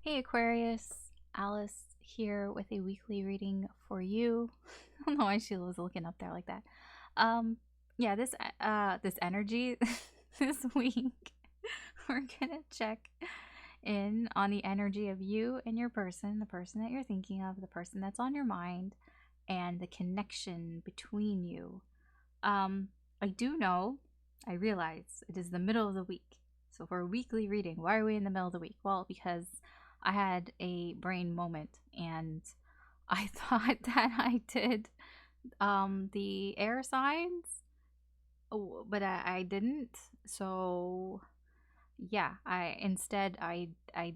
Hey Aquarius, Alice here with a weekly reading for you. I don't know why she was looking up there like that. Um, yeah, this energy this week, we're gonna check in on the energy of you and your person, the person that you're thinking of, the person that's on your mind, and the connection between you. I do know, I realize it is the middle of the week. So for a weekly reading, why are we in the middle of the week? Well, because I had a brain moment and I thought that I did the air signs, but I didn't. So yeah, I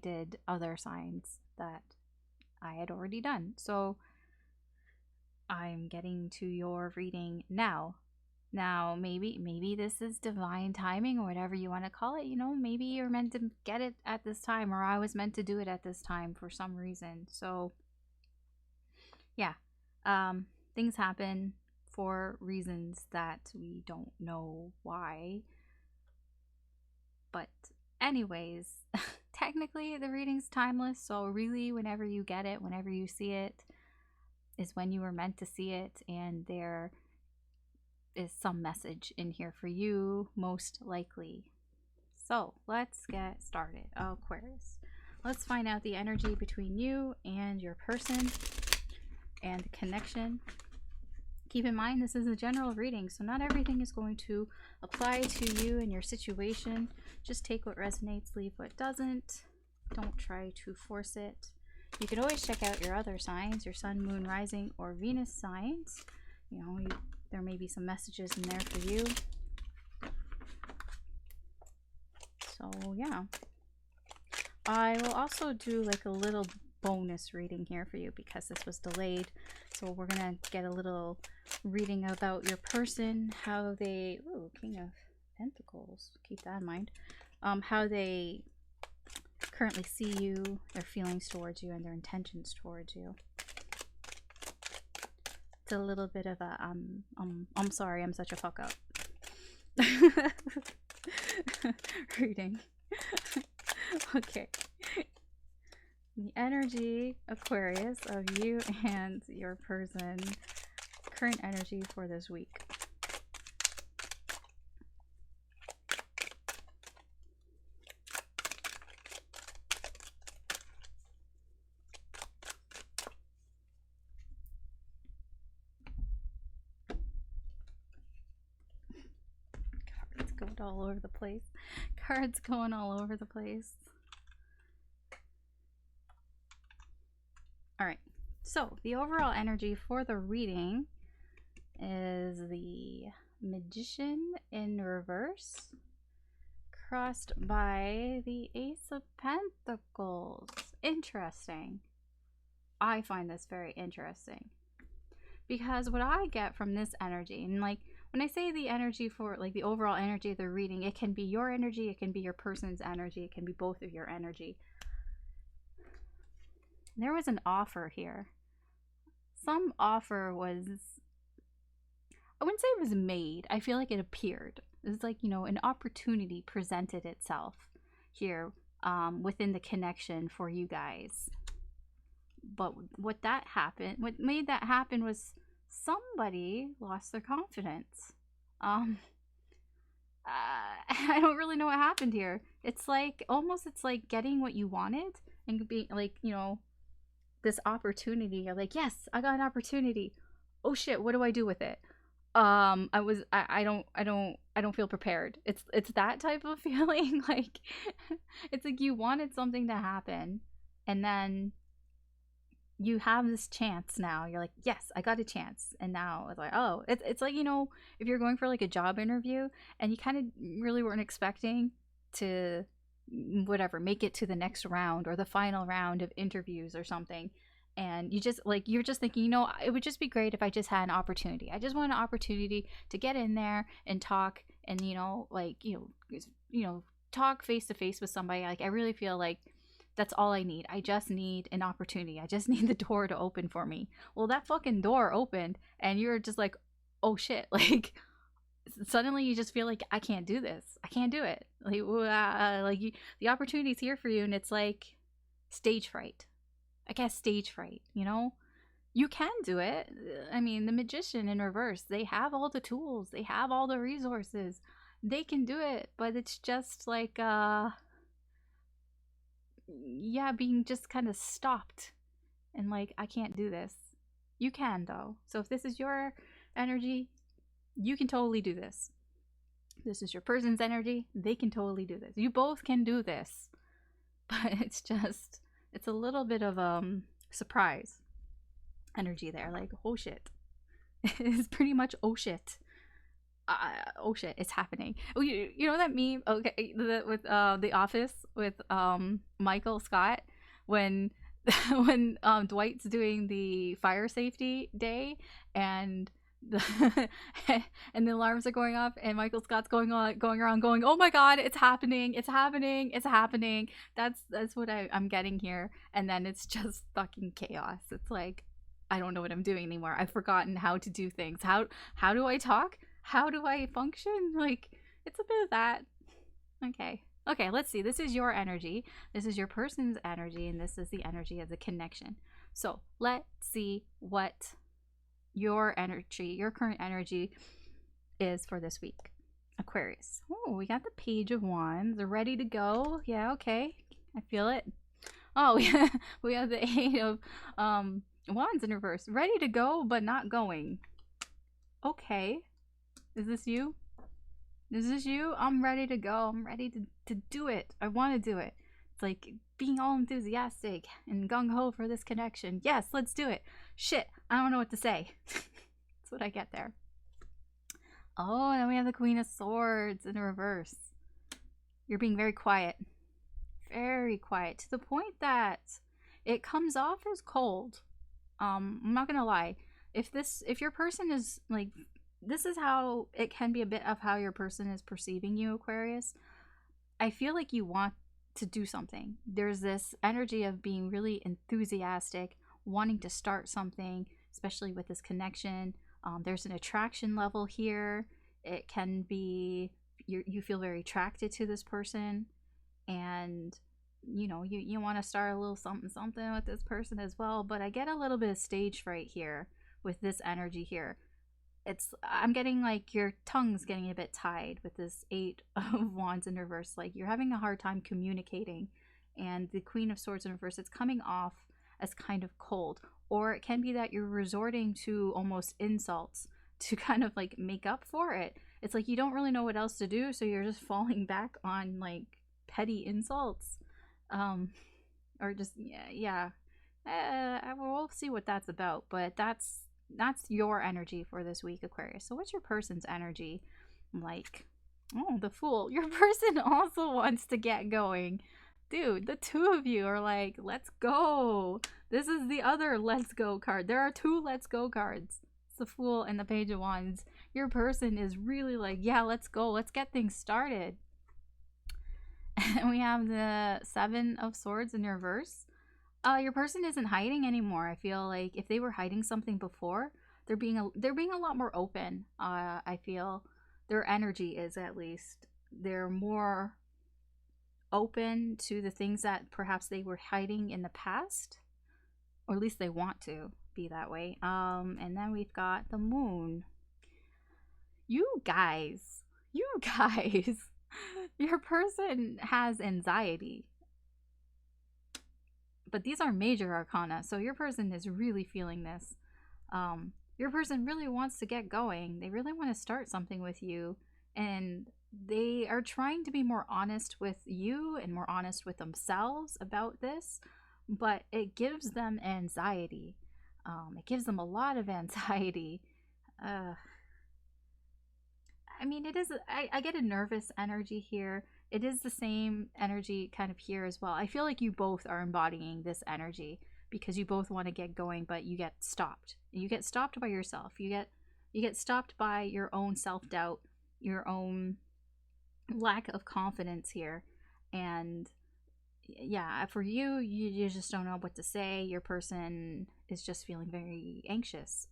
did other signs that I had already done. So I'm getting to your reading now. Now, maybe this is divine timing or whatever you want to call it. You know, maybe you're meant to get it at this time, or I was meant to do it at this time for some reason. So, yeah, things happen for reasons that we don't know why. But, anyways, technically the reading's timeless. So, really, whenever you get it, whenever you see it, is when you were meant to see it, and there is some message in here for you, most likely. So let's get started. Aquarius, let's find out the energy between you and your person and the connection. Keep in mind, this is a general reading, so not everything is going to apply to you and your situation. Just take what resonates, leave what doesn't. Don't try to force it. You can always check out your other signs, your sun, moon, rising, or Venus signs. There may be some messages in there for you. So yeah, I will also do like a little bonus reading here for you because this was delayed. So we're gonna get a little reading about your person, how they, King of Pentacles, keep that in mind, how they currently see you, their feelings towards you, and their intentions towards you. It's a little bit of a I'm sorry, I'm such a fuck up reading. Okay. The energy, Aquarius, of you and your person, current energy for this week. Cards going all over the place. Cards going all over the place. All right. So the overall energy for the reading is the Magician in reverse, crossed by the Ace of Pentacles. Interesting. I find this very interesting because what I get from this energy, and like when I say the energy for like the overall energy of the reading, it can be your energy, it can be your person's energy, it can be both of your energy. There was an offer here. Some offer was, I wouldn't say it was made. I feel like it appeared. It was like, an opportunity presented itself here within the connection for you guys. But what made that happen was somebody lost their confidence. I don't really know what happened here. It's like getting what you wanted and being like, this opportunity. You're like, yes, I got an opportunity. Oh shit, what do I do with it? I don't feel prepared. It's that type of feeling. Like it's like you wanted something to happen and then you have this chance now. You're like, yes, I got a chance. And now it's like, oh, it's like, if you're going for like a job interview and you kind of really weren't expecting to make it to the next round or the final round of interviews or something. And you're just thinking, it would just be great if I just had an opportunity. I just want an opportunity to get in there and talk and, talk face to face with somebody. Like, I really feel like that's all I need. I just need an opportunity. I just need the door to open for me. Well, that fucking door opened and you're just like, oh shit. Like, suddenly you just feel like, I can't do this. I can't do it. Like, the opportunity's here for you. And it's like, stage fright. I guess stage fright, you know? You can do it. I mean, the magician in reverse, they have all the tools, they have all the resources. They can do it, but it's just like yeah, being just kind of stopped and like, I can't do this. You can though. So if this is your energy, you can totally do this. If this is your person's energy, they can totally do this. You both can do this. But it's a little bit of surprise energy there, like, oh shit. It's pretty much oh shit. Oh shit, it's happening. Oh, you know that meme? Okay, with The Office with Michael Scott when when Dwight's doing the fire safety day and the and the alarms are going off and Michael Scott's going around going, oh my god, it's happening, it's happening, it's happening. That's what I'm getting here, and then it's just fucking chaos. It's like, I don't know what I'm doing anymore. I've forgotten how to do things. How do I talk? How do I function? Like, it's a bit of that. Okay, let's see. This is your energy. This is your person's energy, and this is the energy of the connection. So let's see what your energy, your current energy is for this week. Aquarius. Oh, we got the Page of Wands. They're ready to go. Yeah, okay. I feel it. Oh, yeah. We have the Eight of Wands in reverse. Ready to go, but not going. Okay. Is this you? Is this you? I'm ready to go. I'm ready to do it. I want to do it. It's like being all enthusiastic and gung-ho for this connection. Yes, let's do it. Shit, I don't know what to say. That's what I get there. Oh, and then we have the Queen of Swords in reverse. You're being very quiet. Very quiet. To the point that it comes off as cold. I'm not gonna lie. If your person is like, this is how it can be a bit of how your person is perceiving you, Aquarius. I feel like you want to do something. There's this energy of being really enthusiastic, wanting to start something, especially with this connection. There's an attraction level here. It can be you feel very attracted to this person, and you know you want to start a little something with this person as well. But I get a little bit of stage fright here with this energy here. I'm getting like your tongue's getting a bit tied with this Eight of Wands in reverse. Like, you're having a hard time communicating, and the Queen of Swords in reverse, it's coming off as kind of cold. Or it can be that you're resorting to almost insults to kind of like make up for it. It's like you don't really know what else to do, so you're just falling back on like petty insults, or just yeah. We'll see what that's about, but that's your energy for this week, Aquarius. So what's your person's energy like? Oh, the Fool. Your person also wants to get going. Dude, the two of you are like, let's go. This is the other let's go card. There are two let's go cards. It's the Fool and the Page of Wands. Your person is really like, yeah, let's go. Let's get things started. And we have the Seven of Swords in reverse. Your person isn't hiding anymore. I feel like if they were hiding something before, they're being a lot more open. I feel their energy is, at least they're more open to the things that perhaps they were hiding in the past, or at least they want to be that way. And then we've got the Moon. You guys, your person has anxiety. But these are major arcana, so your person is really feeling this. Your person really wants to get going. They really want to start something with you, and they are trying to be more honest with you and more honest with themselves about this, but it gives them anxiety. It gives them a lot of anxiety. I mean, it is. I get a nervous energy here. It is the same energy kind of here as well. I feel like you both are embodying this energy because you both want to get going, but you get stopped. You get stopped by yourself. You get stopped by your own self-doubt, your own lack of confidence here. And yeah, for you, you just don't know what to say. Your person is just feeling very anxious,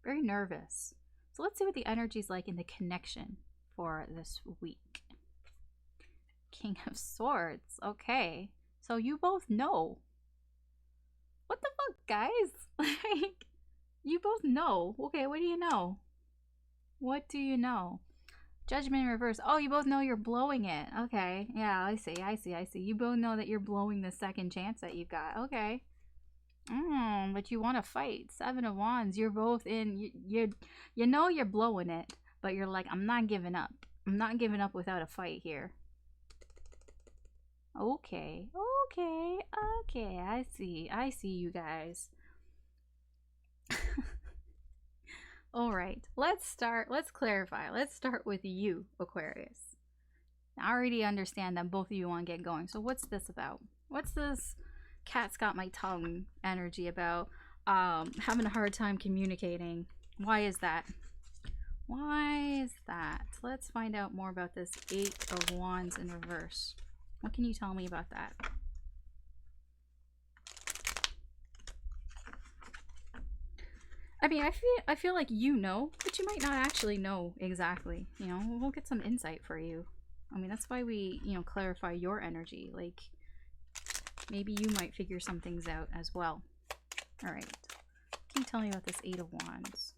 very nervous. So let's see what the energy's like in the connection for this week. King of Swords. Okay. So you both know. What the fuck, guys? Like, you both know. Okay, what do you know? What do you know? Judgment in reverse. Oh, you both know you're blowing it. Okay. Yeah, I see. You both know that you're blowing the second chance that you got. Okay. But you want to fight. Seven of Wands. You're both in. You know you're blowing it, but you're like, I'm not giving up. I'm not giving up without a fight here. Okay. I see you guys. All right. Let's clarify. Let's start with you, Aquarius. I already understand that both of you want to get going. So what's this about? What's this cat's got my tongue energy about? Having a hard time communicating. Why is that? Let's find out more about this Eight of Wands in reverse. What can you tell me about that? I mean, I feel like you know, but you might not actually know exactly. You know, we'll get some insight for you. I mean, that's why we, clarify your energy. Like, maybe you might figure some things out as well. All right. Can you tell me about this Eight of Wands?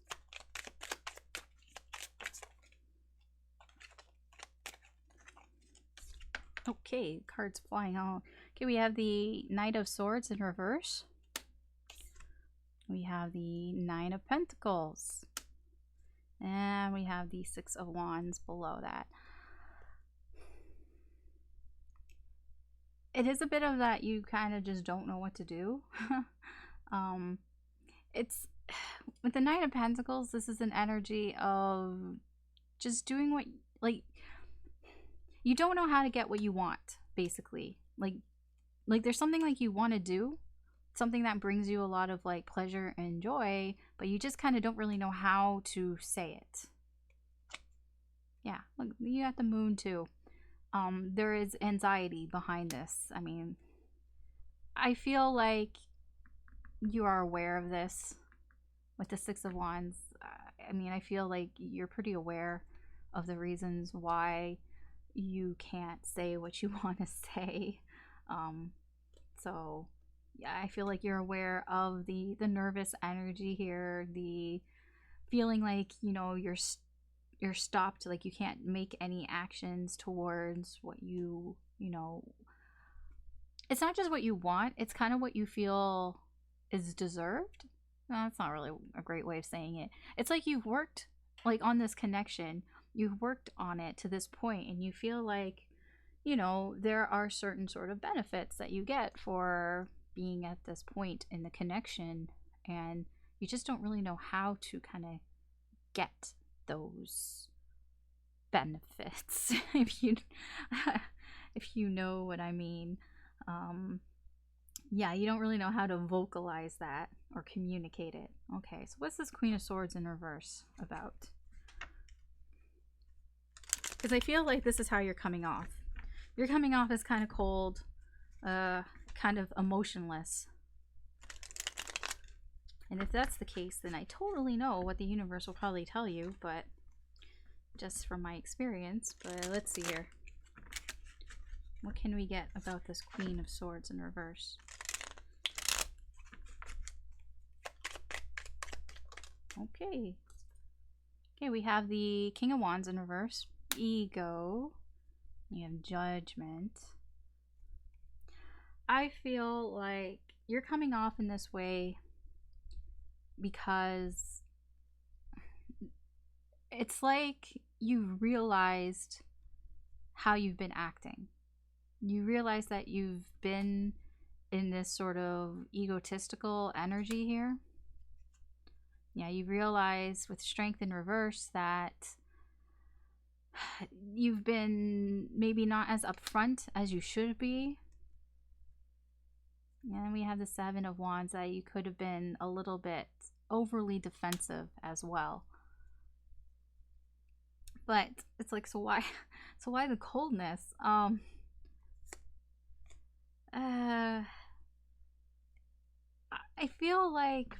Okay, cards flying out. Okay, we have the Knight of Swords in reverse. We have the Nine of Pentacles. And we have the Six of Wands below that. It is a bit of that you kind of just don't know what to do. It's with the Nine of Pentacles, this is an energy of just doing what, like, you don't know how to get what you want, basically. Like there's something like you want to do, something that brings you a lot of like pleasure and joy, but you just kind of don't really know how to say it. Yeah, look, you got the Moon too. There is anxiety behind this. I mean, I feel like you are aware of this with the Six of Wands. I mean, I feel like you're pretty aware of the reasons why you can't say what you want to say. So yeah, I feel like you're aware of the nervous energy here, the feeling like, you're stopped, like you can't make any actions towards what you it's not just what you want, it's kind of what you feel is deserved. No, that's not really a great way of saying it. It's like you've worked like on this connection, you've worked on it to this point, and you feel like, there are certain sort of benefits that you get for being at this point in the connection, and you just don't really know how to kind of get those benefits if you know what I mean. Yeah, you don't really know how to vocalize that or communicate it. Okay, so what's this Queen of Swords in reverse about? Because I feel like this is how you're coming off. You're coming off as kind of cold, kind of emotionless. And if that's the case, then I totally know what the universe will probably tell you, but just from my experience. But let's see here. What can we get about this Queen of Swords in reverse? Okay. Okay, we have the King of Wands in reverse. Ego. You have Judgment. I feel like you're coming off in this way because it's like you've realized how you've been acting. You realize that you've been in this sort of egotistical energy here. Yeah, you realize with Strength in reverse that you've been maybe not as upfront as you should be. And then we have the Seven of Wands, that you could have been a little bit overly defensive as well. But it's like, so why the coldness? I feel like,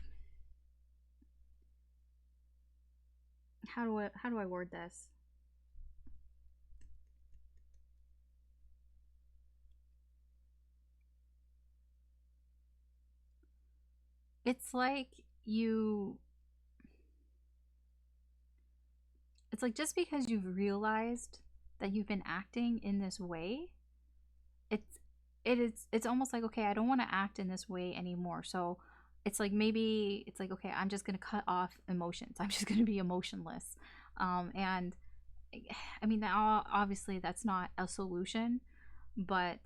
how do I word this? it's like you, it's like just because you've realized that you've been acting in this way, it's it's almost like, okay, I don't want to act in this way anymore. So it's like, maybe it's like, okay, I'm just going to cut off emotions. I'm just going to be emotionless. And I mean, now obviously that's not a solution, but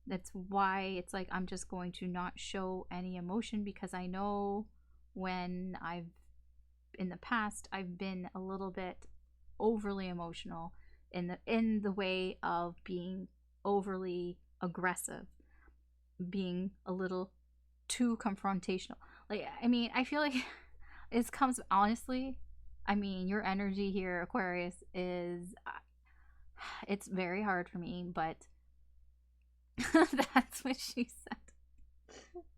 that's why it's like, I'm just going to not show any emotion, because I know when I've, in the past, I've been a little bit overly emotional in the way of being overly aggressive, being a little too confrontational. Like, I mean, I feel like it comes, honestly, I mean, your energy here, Aquarius, is it's very hard for me, but that's what she said.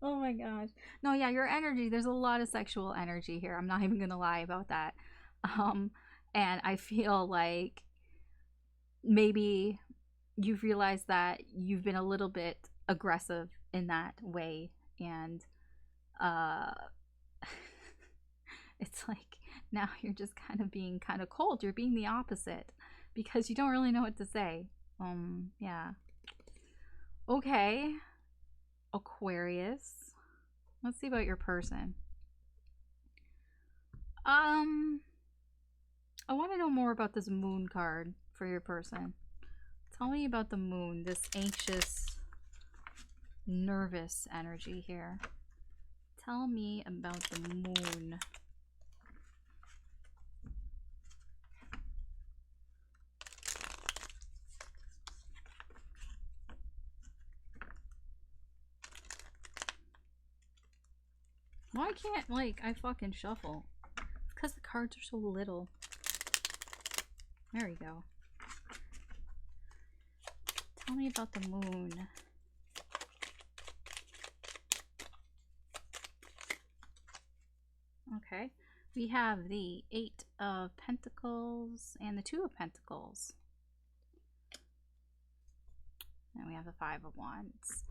Oh my gosh. No, yeah, your energy, there's a lot of sexual energy here. I'm not even gonna lie about that. Um, and I feel like maybe you've realized that you've been a little bit aggressive in that way, and uh it's like now you're just kind of being kind of cold. You're being the opposite because you don't really know what to say. Yeah. Okay. Aquarius. Let's see about your person. Um, I want to know more about this moon card for your person. Tell me about the moon, this anxious, nervous energy here. Tell me about the moon. Why can't, like, I fucking shuffle? It's because the cards are so little. There we go. Tell me about the moon. Okay. We have the 8 of Pentacles and the 2 of Pentacles. And we have the 5 of Wands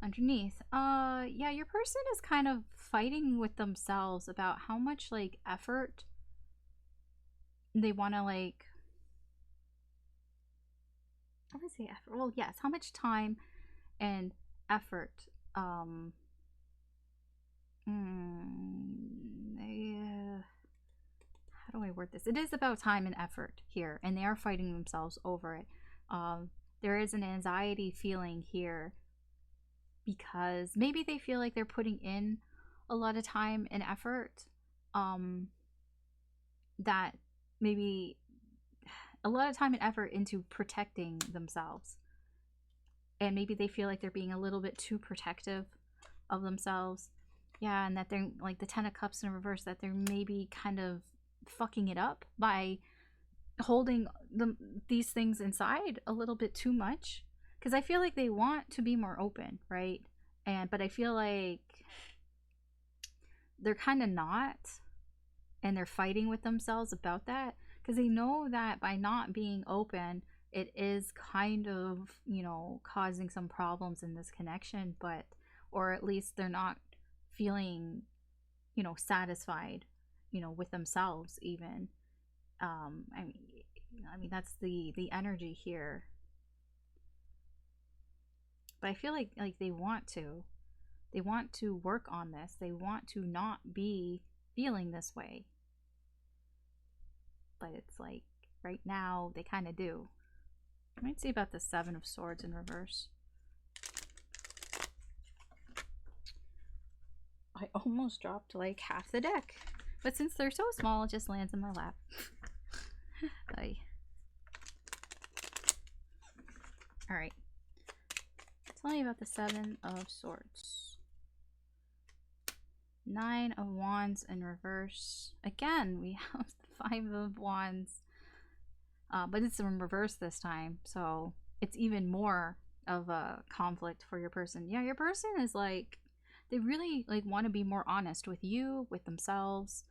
underneath. Yeah, your person is kind of fighting with themselves about how much, like, effort they want to, like, I would say effort. Well, yes, how much time and effort how do I word this? It is about time and effort here, and they are fighting themselves over it. There is an anxiety feeling here because maybe they feel like they're putting in a lot of time and effort, that maybe a lot of time and effort into protecting themselves, and maybe they feel like they're being a little bit too protective of themselves. Yeah, and that they're like the 10 of Cups in reverse, that they're maybe kind of fucking it up by holding these things inside a little bit too much, because I feel like they want to be more open, right? But I feel like they're kind of not, and they're fighting with themselves about that, because they know that by not being open, it is kind of, you know, causing some problems in this connection, but, or at least they're not feeling, you know, satisfied, you know, with themselves even. I mean that's the energy here. But I feel like they want to work on this. They want to not be feeling this way. But it's like right now they kind of do. I might see about the 7 of Swords in reverse. I almost dropped like half the deck, but since they're so small, it just lands in my lap. Alright. Tell me about the 7 of Swords. 9 of Wands in reverse. Again, we have the 5 of Wands. But it's in reverse this time, so it's even more of a conflict for your person. Yeah, your person is like, they really like want to be more honest with you, with themselves.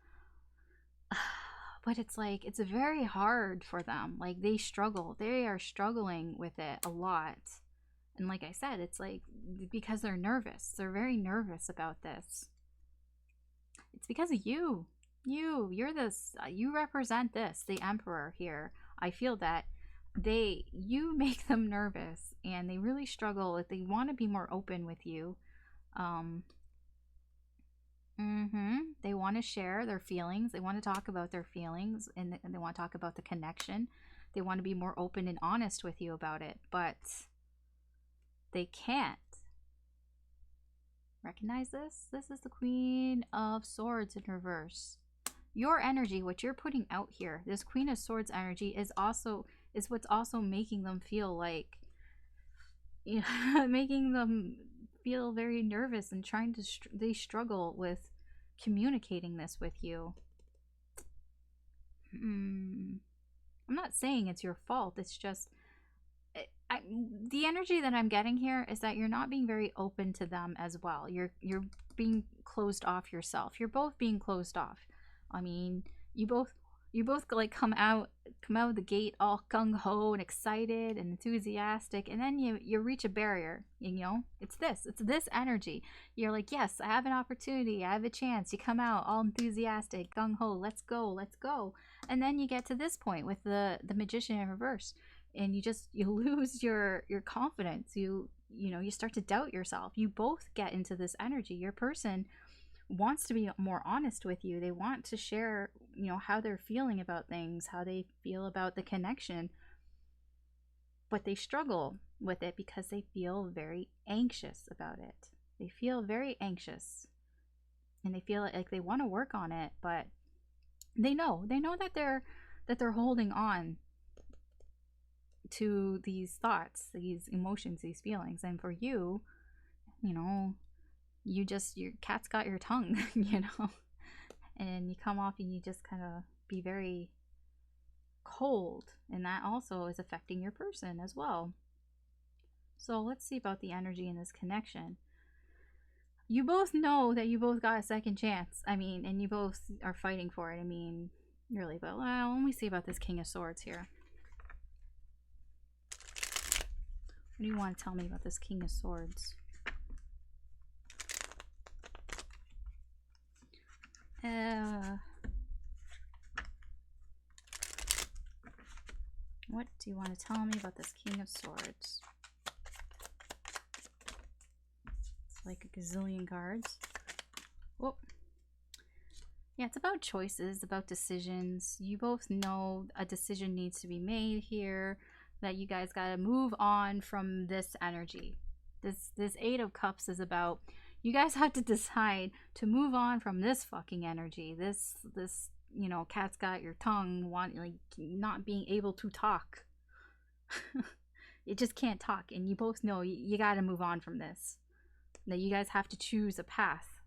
But it's like, it's very hard for them. Like, they struggle. They are struggling with it a lot. And like I said, it's like because they're nervous. They're very nervous about this. because of you. You're this, you represent this, the Emperor here. I feel that you make them nervous and they really struggle if they want to be more open with you. Um, They want to share their feelings. They want to talk about their feelings and they want to talk about the connection. They want to be more open and honest with you about it, but they can't. Recognize this? This is the Queen of Swords in reverse. Your energy, what you're putting out here, this Queen of Swords energy is what's also making them feel like, you know, making them feel very nervous and trying to they struggle with communicating this with you. I'm not saying it's your fault. It's just the energy that I'm getting here is that you're not being very open to them as well. You're being closed off yourself. You're both being closed off. I mean, you both like come out of the gate all gung-ho and excited and enthusiastic, and then you reach a barrier. You know, it's this energy. You're like, yes, I have an opportunity, I have a chance. You come out all enthusiastic, gung-ho, let's go, and then you get to this point with the Magician in reverse, and you lose your confidence. You start to doubt yourself. You both get into this energy. Your person wants to be more honest with you. They want to share, how they're feeling about things, how they feel about the connection, but they struggle with it because they feel very anxious about it. They feel very anxious and they feel like they want to work on it, but they know that they're holding on to these thoughts, these emotions, these feelings. And for you, your cat's got your tongue, and you come off and you just kind of be very cold, and that also is affecting your person as well. So let's see about the energy in this connection. You both know that you both got a second chance. I mean, and you both are fighting for it. I mean, really, but let me see about this King of Swords here. What do you want to tell me about this King of Swords? What do you want to tell me about this King of Swords? It's like a gazillion cards. Whoa. Yeah, it's about choices, about decisions. You both know a decision needs to be made here, that you guys gotta move on from this energy. This Eight of Cups is about, you guys have to decide to move on from this fucking energy. This cat's got your tongue, not being able to talk. It just can't talk, and you both know you gotta move on from this. That you guys have to choose a path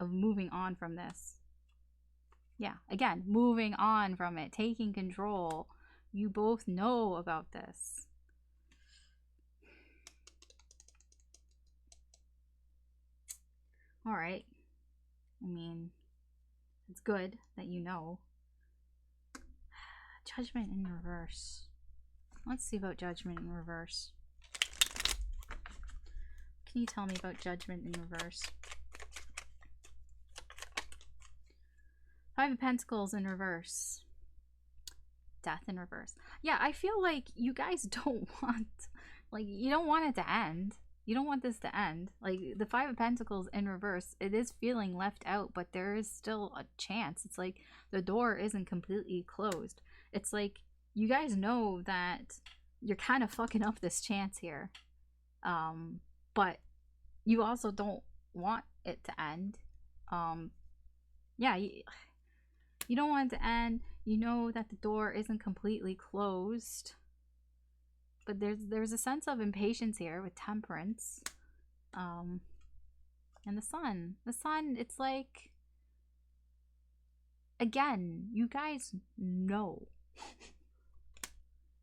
of moving on from this. Yeah, again, moving on from it, taking control. You both know about this. All right. I mean, it's good that you know. Judgment in reverse. Let's see about Judgment in reverse. Can you tell me about Judgment in reverse? Five of Pentacles in reverse. Death in reverse. Yeah, I feel like you guys don't want, you don't want it to end. You don't want this to end. Like, the Five of Pentacles in reverse, it is feeling left out, but there is still a chance. It's like the door isn't completely closed. It's like you guys know that you're kind of fucking up this chance here. But you also don't want it to end. Yeah, you don't want it to end. You know that the door isn't completely closed. But there's a sense of impatience here with Temperance. And the Sun. The Sun, it's like, again, you guys know.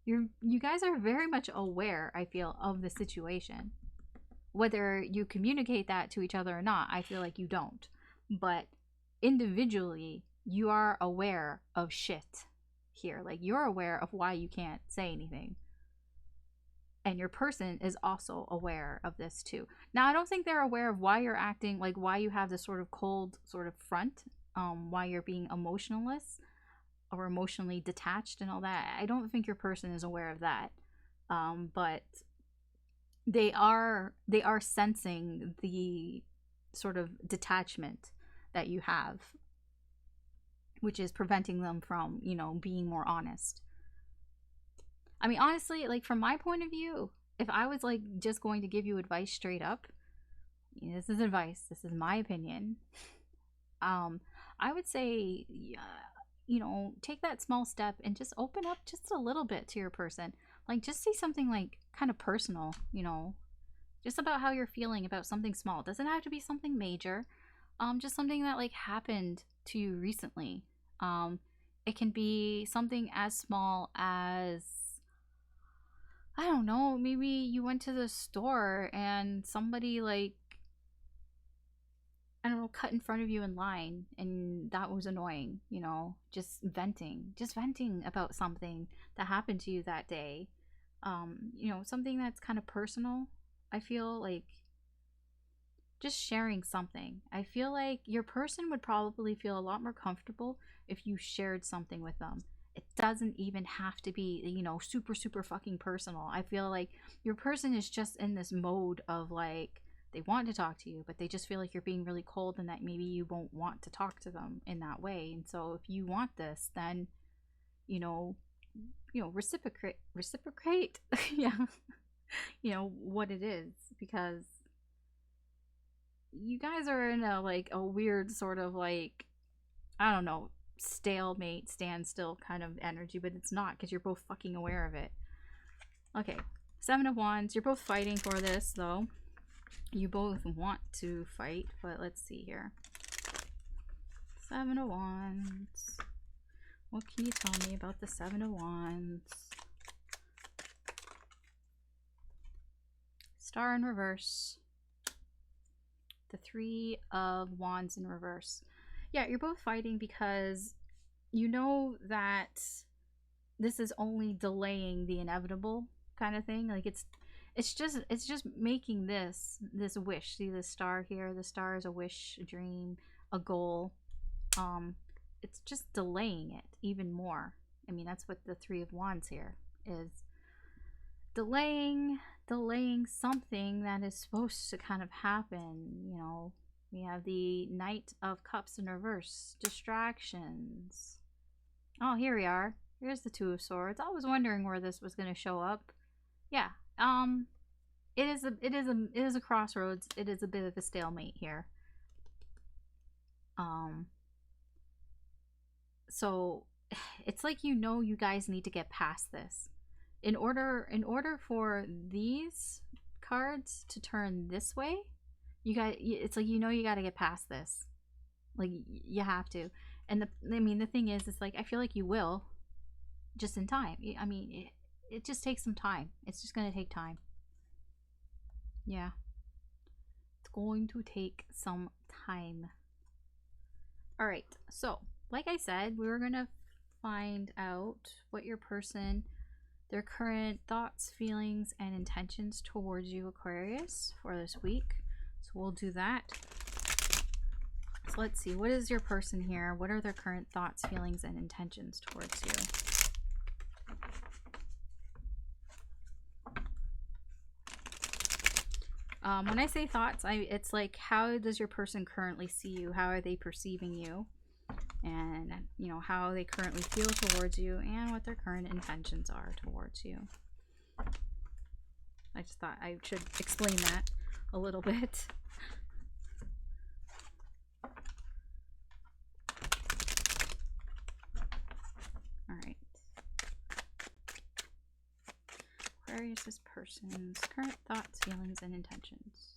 You guys are very much aware, I feel, of the situation. Whether you communicate that to each other or not, I feel like you don't. But individually, you are aware of shit here. Like, you're aware of why you can't say anything. And your person is also aware of this too. Now, I don't think they're aware of why you're acting, like why you have this sort of cold sort of front, why you're being emotionless or emotionally detached and all that. I don't think your person is aware of that. But they are sensing the sort of detachment that you have, which is preventing them from, you know, being more honest. I mean, honestly, like from my point of view, if I was like just going to give you advice straight up, this is advice, this is my opinion. I would say, you know, take that small step and just open up just a little bit to your person. Like, just say something like kind of personal, you know, just about how you're feeling about something small. It doesn't have to be something major. Just something that like happened to you recently. It can be something as small as, I don't know, maybe you went to the store and somebody like, I don't know, cut in front of you in line and that was annoying, you know, just venting about something that happened to you that day. You know, something that's kind of personal. I feel like just sharing something. I feel like your person would probably feel a lot more comfortable if you shared something with them. It doesn't even have to be, you know, super, super fucking personal. I feel like your person is just in this mode of like, they want to talk to you, but they just feel like you're being really cold and that maybe you won't want to talk to them in that way. And so if you want this, then, you know, reciprocate, yeah, you know, what it is, because you guys are in a like a weird sort of like, I don't know, stalemate, standstill kind of energy, but it's not because you're both fucking aware of it. Okay, Seven of Wands. You're both fighting for this though. You both want to fight, but let's see here. Seven of Wands. What can you tell me about the Seven of Wands? Star in reverse. The Three of Wands in reverse. Yeah, you're both fighting because you know that this is only delaying the inevitable kind of thing. Like it's just making this wish. See this star here? The star is a wish, a dream, a goal. It's just delaying it even more. I mean, that's what the Three of Wands here is. Delaying something that is supposed to kind of happen, you know. We have the Knight of Cups in reverse. Distractions. Oh, here we are. Here's the Two of Swords. I was wondering where this was going to show up. Yeah. It is a crossroads. It is a bit of a stalemate here. So it's like, you know, you guys need to get past this. In order for these cards to turn this way, it's like, you know, you got to get past this. Like, you have to. And the thing is, it's like, I feel like you will, just in time. I mean, it just takes some time. It's just going to take time. Yeah. It's going to take some time. All right. So, like I said, we were going to find out what your person, their current thoughts, feelings, and intentions towards you, Aquarius, for this week. So we'll do that. So let's see, what is your person here? What are their current thoughts, feelings, and intentions towards you? When I say thoughts, it's like, how does your person currently see you? How are they perceiving you? And, you know, how they currently feel towards you, and what their current intentions are towards you. I just thought I should explain that a little bit. All right. Aquarius' person's current thoughts, feelings, and intentions.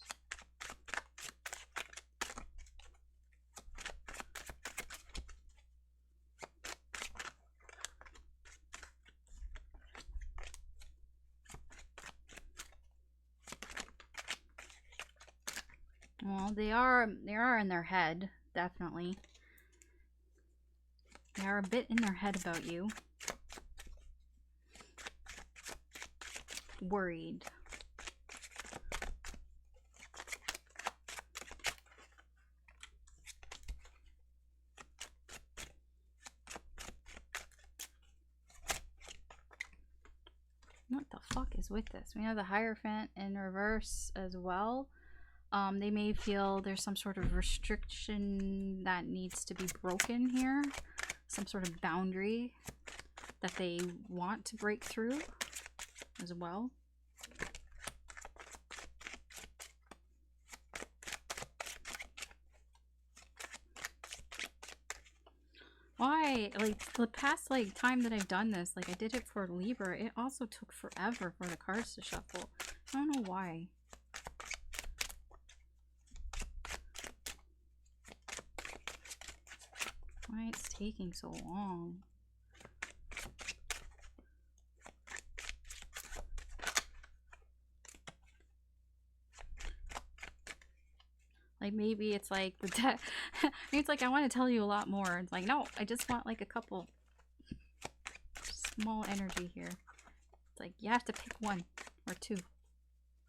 Well, they are in their head, definitely. They are a bit in their head about you. worried. What the fuck is with this? We have the Hierophant in reverse as well. They may feel there's some sort of restriction that needs to be broken here. Some sort of boundary that they want to break through as well. Why? Like, the past, like, time that I've done this, like, I did it for Libra, it also took forever for the cards to shuffle. I don't know why. Why it's taking so long. Like, maybe it's like the maybe it's like, I want to tell you a lot more. It's like, no, I just want like a couple small energy here. It's like, you have to pick one or two.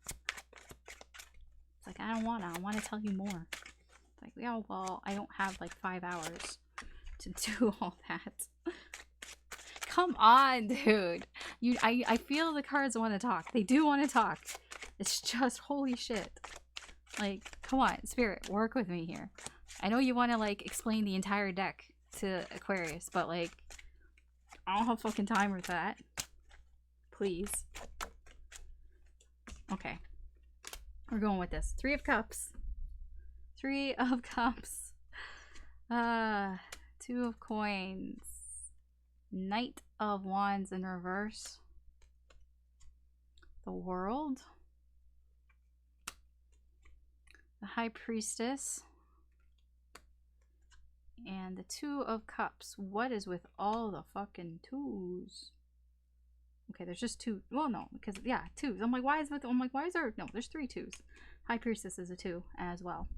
It's like, I want to tell you more. It's like, yeah, well, I don't have like 5 hours to do all that. Come on, dude. I feel the cards want to talk. They do want to talk. It's just, holy shit. Like, come on, Spirit, work with me here. I know you want to, like, explain the entire deck to Aquarius, but, like, I don't have fucking time with that. Please. Okay. We're going with this. 3 of Cups. 3 of Cups. 2 of Coins. Knight of Wands in reverse. The World. The High Priestess. And the 2 of Cups. What is with all the fucking 2s? Okay, there's just 2. Well, no, because, yeah, 2s. I'm like, why is there? No, there's 3 2s. High Priestess is a 2 as well.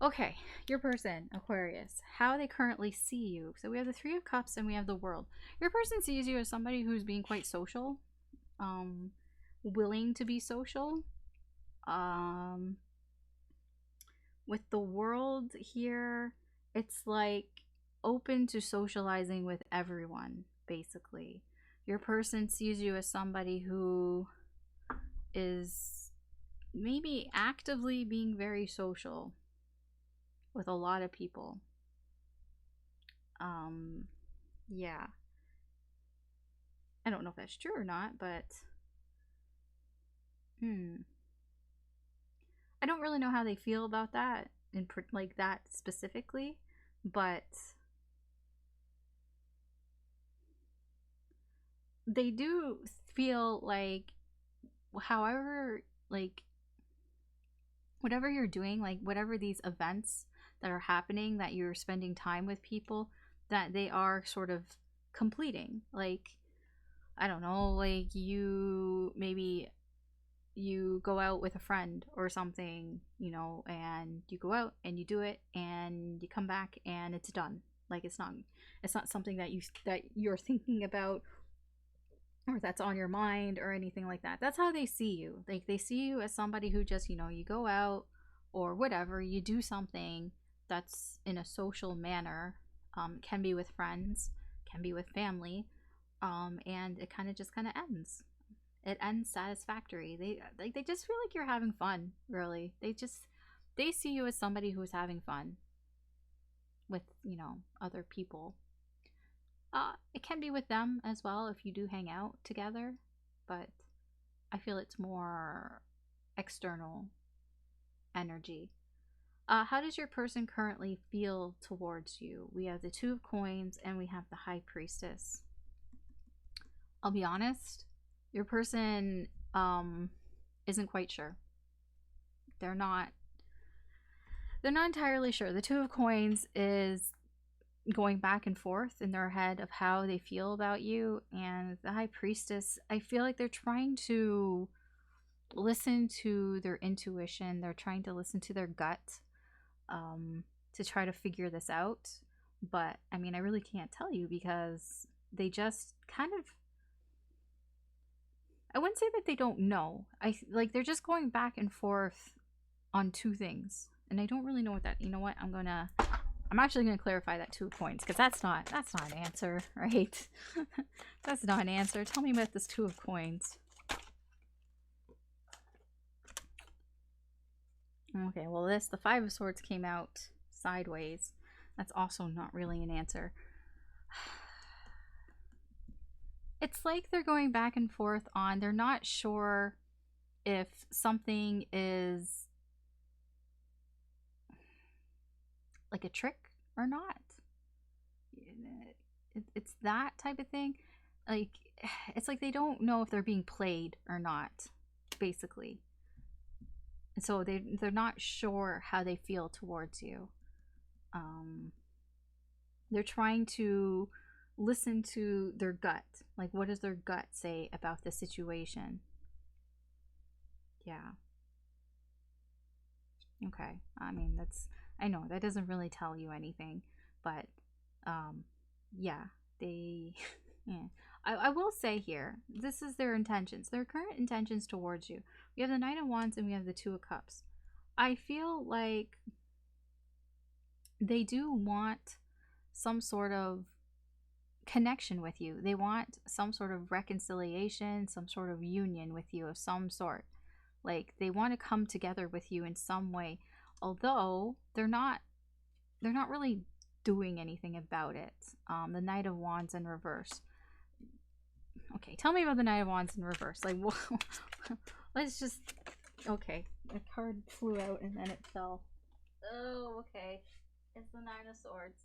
Okay, your person, Aquarius. How they currently see you. So we have the 3 of Cups and we have the World. Your person sees you as somebody who's being quite social. Willing to be social. With the World here, it's like open to socializing with everyone, basically. Your person sees you as somebody who is maybe actively being very social with a lot of people. Yeah. I don't know if that's true or not, but I don't really know how they feel about that, like that specifically, but they do feel like, however, like, whatever you're doing, like whatever these events that are happening, that you're spending time with people, that they are sort of completing. Like, I don't know, like maybe you go out with a friend or something, you know, and you go out and you do it and you come back and it's done. Like, it's not something that you're thinking about or that's on your mind or anything like that. That's how they see you. Like, they see you as somebody who just, you know, you go out or whatever, you do something that's in a social manner. Can be with friends, can be with family, and it kind of ends. It ends satisfactory. They just feel like you're having fun, really. They see you as somebody who's having fun with, you know, other people. It can be with them as well if you do hang out together, but I feel it's more external energy. How does your person currently feel towards you? We have the 2 of Coins and we have the High Priestess. I'll be honest, your person isn't quite sure. They're not entirely sure. The 2 of Coins is going back and forth in their head of how they feel about you, and the High Priestess, I feel like they're trying to listen to their intuition. They're trying to listen to their gut, to try to figure this out. But I mean, I really can't tell you because they just kind of, I wouldn't say that they don't know. Like they're just going back and forth on two things. And I don't really know what that, you know what? I'm actually gonna clarify that 2 points, because that's not an answer, right? That's not an answer. Tell me about this 2 of coins. Okay, well the 5 of swords came out sideways. That's also not really an answer. It's like they're going back and forth on, they're not sure if something is like a trick or not. It's that type of thing. Like, it's like they don't know if they're being played or not, basically. And so they're not sure how they feel towards you. They're trying to listen to their gut. Like, what does their gut say about the situation? Yeah. Okay. I mean, I know that doesn't really tell you anything, but yeah, they yeah. I will say here, this is their intentions, their current intentions towards you. We have the Knight of Wands and we have the 2 of Cups. I feel like they do want some sort of connection with you. They want some sort of reconciliation, some sort of union with you of some sort. Like, they want to come together with you in some way, although they're not really doing anything about it. The Knight of Wands in reverse. Okay, tell me about the Knight of Wands in reverse. Like, let's just... Okay, a card flew out and then it fell. Oh, okay. It's the 9 of Swords.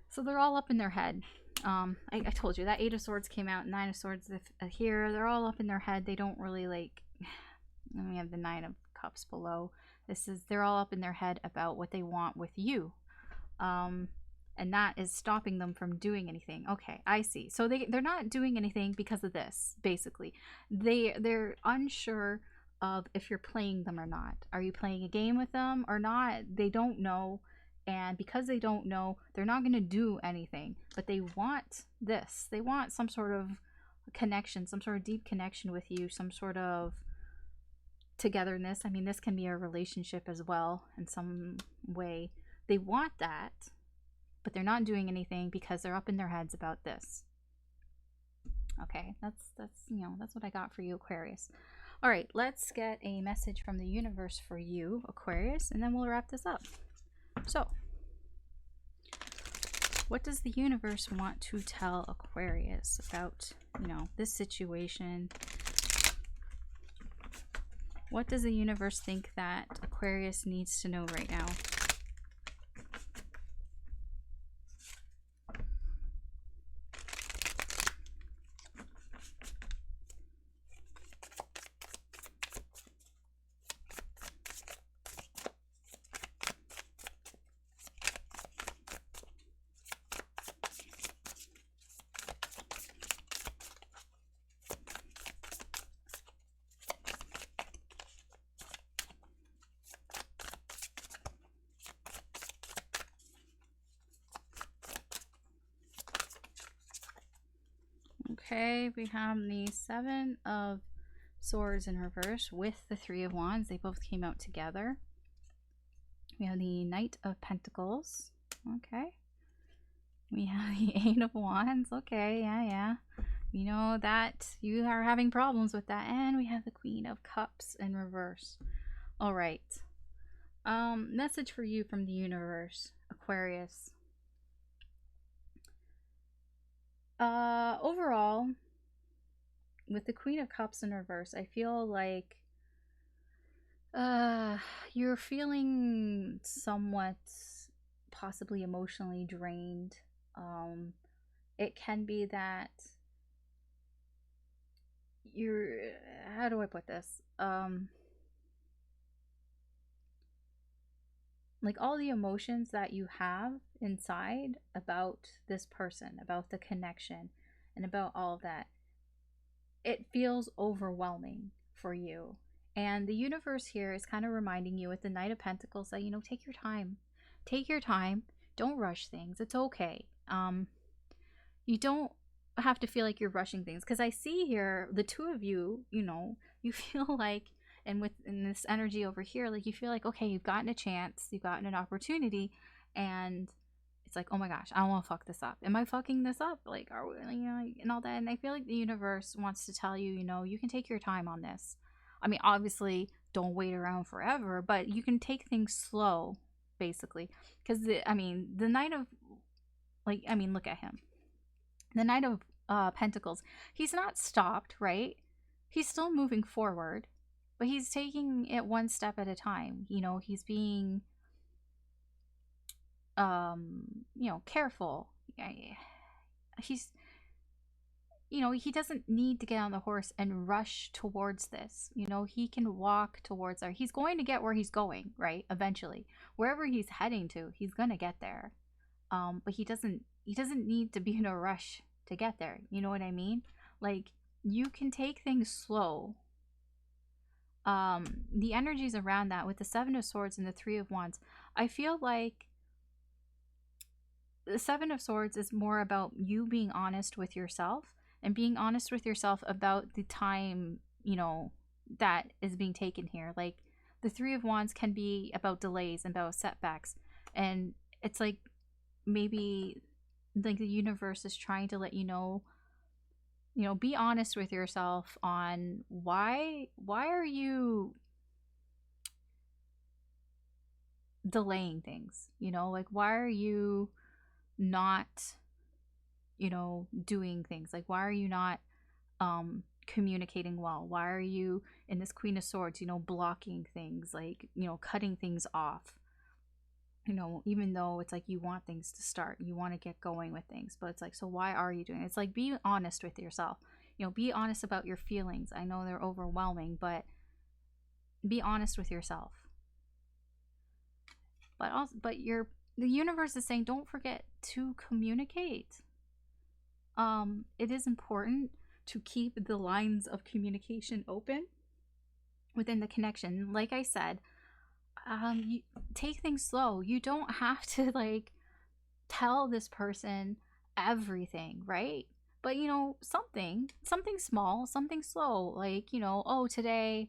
So they're all up in their head. I told you, that 8 of Swords came out, 9 of Swords here. They're all up in their head. They don't really, like... And we have the 9 of Cups below. They're all up in their head about what they want with you. And that is stopping them from doing anything. Okay, I see. So they're not doing anything because of this, basically. They're unsure of if you're playing them or not. Are you playing a game with them or not? They don't know. And because they don't know, they're not going to do anything. But they want this. They want some sort of connection, some sort of deep connection with you, some sort of togetherness. I mean, this can be a relationship as well in some way. They want that, but they're not doing anything because they're up in their heads about this. Okay, that's what I got for you, Aquarius. All right, let's get a message from the universe for you, Aquarius, and then we'll wrap this up. So, what does the universe want to tell Aquarius about, this situation? What does the universe think that Aquarius needs to know right now? Okay, we have the 7 of Swords in reverse with the 3 of Wands. They both came out together. We have the Knight of Pentacles. Okay. We have the 8 of Wands. Okay, yeah. You know that you are having problems with that. And we have the Queen of Cups in reverse. All right. Message for you from the universe, Aquarius. Overall, with the Queen of Cups in reverse, I feel like you're feeling somewhat possibly emotionally drained. It can be that how do I put this? Like all the emotions that you have inside about this person, about the connection, and about all of that, it feels overwhelming for you. And the universe here is kind of reminding you with the Knight of Pentacles that, take your time. Take your time. Don't rush things. It's okay. You don't have to feel like you're rushing things, because I see here the two of you, you know, you feel like, and in this energy over here, like you feel like, okay, you've gotten a chance, you've gotten an opportunity, and it's like, oh my gosh, I don't want to fuck this up. Am I fucking this up? Like, are we, you know, and all that? And I feel like the universe wants to tell you, you know, you can take your time on this. I mean, obviously, don't wait around forever, but you can take things slow, basically. Because, I mean, the Knight of, like, I mean, look at him. The Knight of Pentacles, he's not stopped, right? He's still moving forward, but he's taking it one step at a time. You know, he's being you know, careful. He's, you know, he doesn't need to get on the horse and rush towards this. You know, he can walk towards there. He's going to get where he's going, right? Eventually, wherever he's heading to, he's gonna get there. But he doesn't need to be in a rush to get there. You know what I mean? Like, you can take things slow. The energies around that with the Seven of Swords and the Three of Wands, I feel like the Seven of Swords is more about you being honest with yourself, and being honest with yourself about the time, you know, that is being taken here. Like, the Three of Wands can be about delays and about setbacks, and it's like, maybe like the universe is trying to let you know, be honest with yourself on why are you delaying things, you know, like, why are you not, you know, doing things, like, why are you not communicating well, why are you in this Queen of Swords, you know, blocking things, like, you know, cutting things off, you know, even though it's like you want things to start, you want to get going with things, but it's like, so why are you doing it? It's like, be honest with yourself, you know, be honest about your feelings. I know they're overwhelming, but be honest with yourself. But also, the universe is saying, don't forget to communicate. It is important to keep the lines of communication open within the connection. Like I said, you take things slow. You don't have to, like, tell this person everything, right? But, you know, something small, something slow, like, you know, oh, today,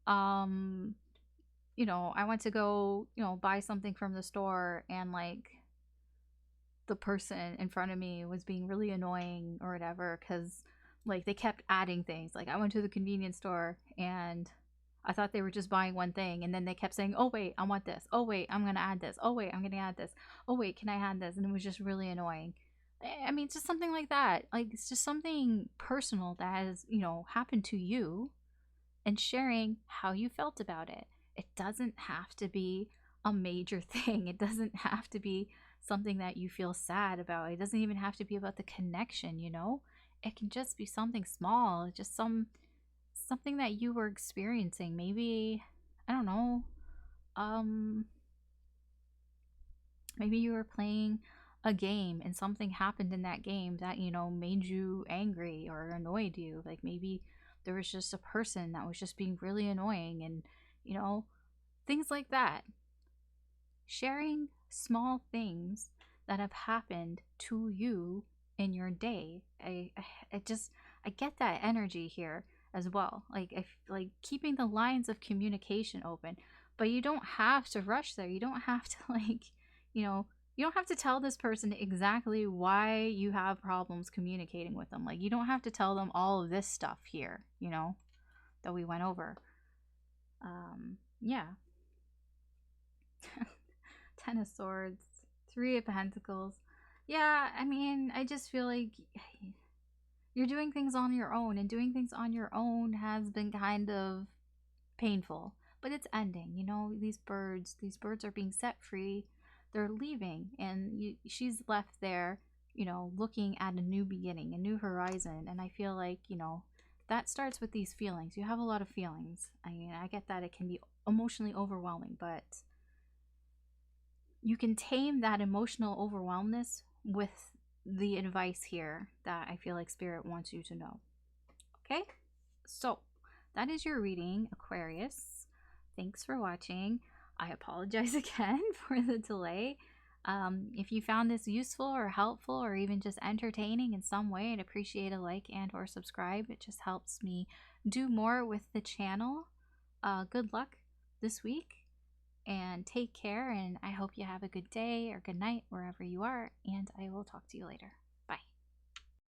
you know, I went to go, you know, buy something from the store, and, like, the person in front of me was being really annoying or whatever, because, like, they kept adding things. Like, I went to the convenience store and I thought they were just buying one thing, and then they kept saying, oh wait, I want this, oh wait, I'm gonna add this, oh wait, I'm gonna add this, oh wait, can I add this? And it was just really annoying. I mean, it's just something like that. Like, it's just something personal that has, you know, happened to you, and sharing how you felt about it. It doesn't have to be a major thing. It doesn't have to be something that you feel sad about. It doesn't even have to be about the connection, you know? It can just be something small, just something that you were experiencing. Maybe, I don't know, maybe you were playing a game and something happened in that game that, you know, made you angry or annoyed you. Like, maybe there was just a person that was just being really annoying, and, you know, things like that. Sharing small things that have happened to you in your day. I get that energy here as well. Like keeping the lines of communication open, but you don't have to rush there. You don't have to, like, you know, you don't have to tell this person exactly why you have problems communicating with them. Like, you don't have to tell them all of this stuff here, you know, that we went over. Yeah. Ten of Swords, Three of Pentacles. Yeah, I mean, I just feel like you're doing things on your own, and doing things on your own has been kind of painful, but it's ending. You know, these birds are being set free. They're leaving, and she's left there, you know, looking at a new beginning, a new horizon. And I feel like, you know, that starts with these feelings. You have a lot of feelings. I mean, I get that it can be emotionally overwhelming, but you can tame that emotional overwhelmness with the advice here that I feel like Spirit wants you to know. Okay? So, that is your reading, Aquarius. Thanks for watching. I apologize again for the delay. If you found this useful or helpful or even just entertaining in some way, I'd appreciate a like and or subscribe. It just helps me do more with the channel. Good luck this week and take care, and I hope you have a good day or good night wherever you are, and I will talk to you later.